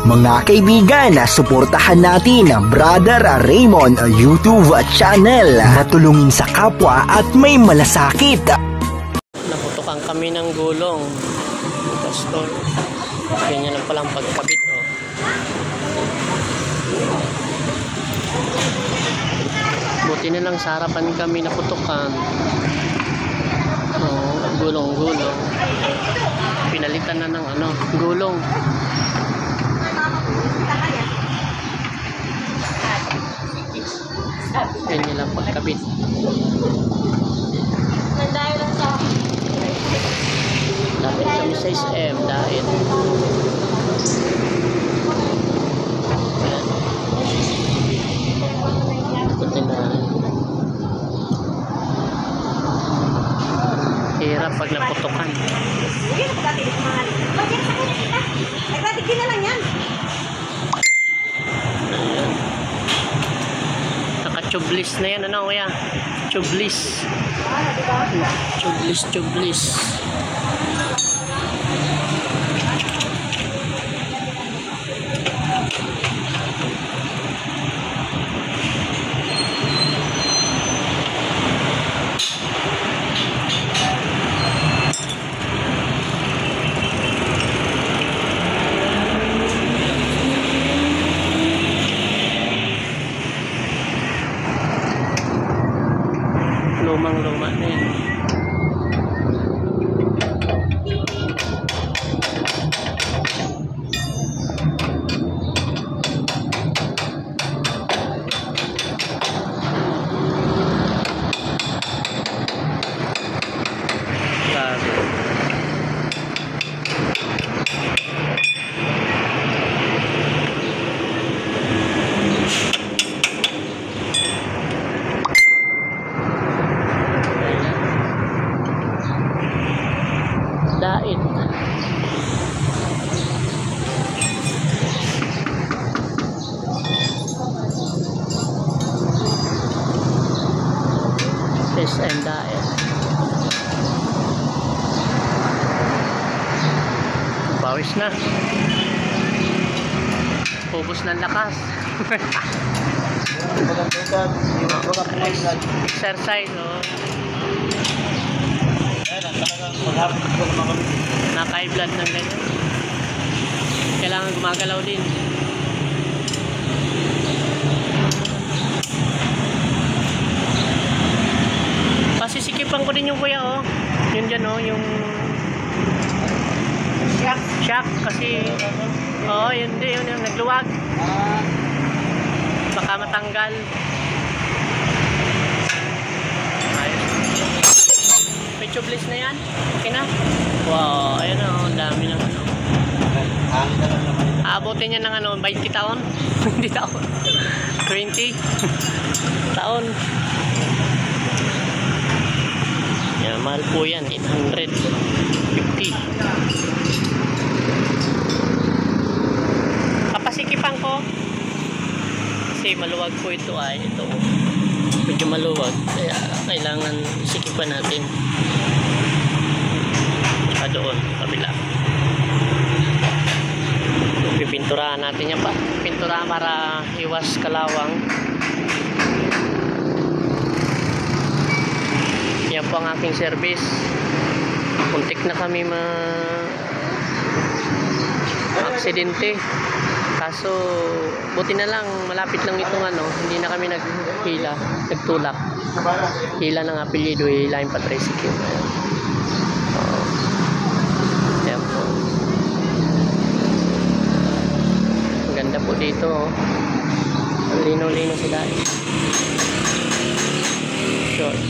Mga kaibigan, suportahan natin Brother Raymond YouTube channel. Matulungin sa kapwa at may malasakit. Naputukan kami ng gulong. Pastor. Ganyan lang palang pagkabit. Oh. Buti na lang sa harapan kami naputukan. Oh, gulong-gulong. Pinalitan na ng gulong. Ganyan lang pagkabit. Lapit kami sa SM dahil puti na hirap pag naputukan. Naka-tubeless na yan, kuya? Tubeless. Tubeless. Lumang-luma na yan. Dain. Fish and dain. Pawis na. Ubos ng lakas. Exercise, oh. Naka-high blood ng ganyan. Kailangan gumagalaw din. Pasisikipan ko din yung kuya, oh. Yun dyan, oh, yung shock kasi yun din, yun yung nagluwag. Baka matanggal. Tubeless na yan? Okay na? Wow, ayun o, ang dami ng Aabotin niya ng 20 taon? 20 taon? 20 taon. Yan, mahal po yan, 850. Papasikipan ko kasi maluwag po ito ito medyo maluwag kaya kailangan sikipan natin. Doon, kabila. Pipinturahan natin yan pa. Pinturahan para iwas kalawang. Yan po ang aking service. Muntik na kami aksidente. Kaso, buti na lang, malapit lang itong hindi na kami nagtulak. Hila ng apelyido, hila yung patrisikyo. Ganda po dito, oh. Lino-lino sila. Short.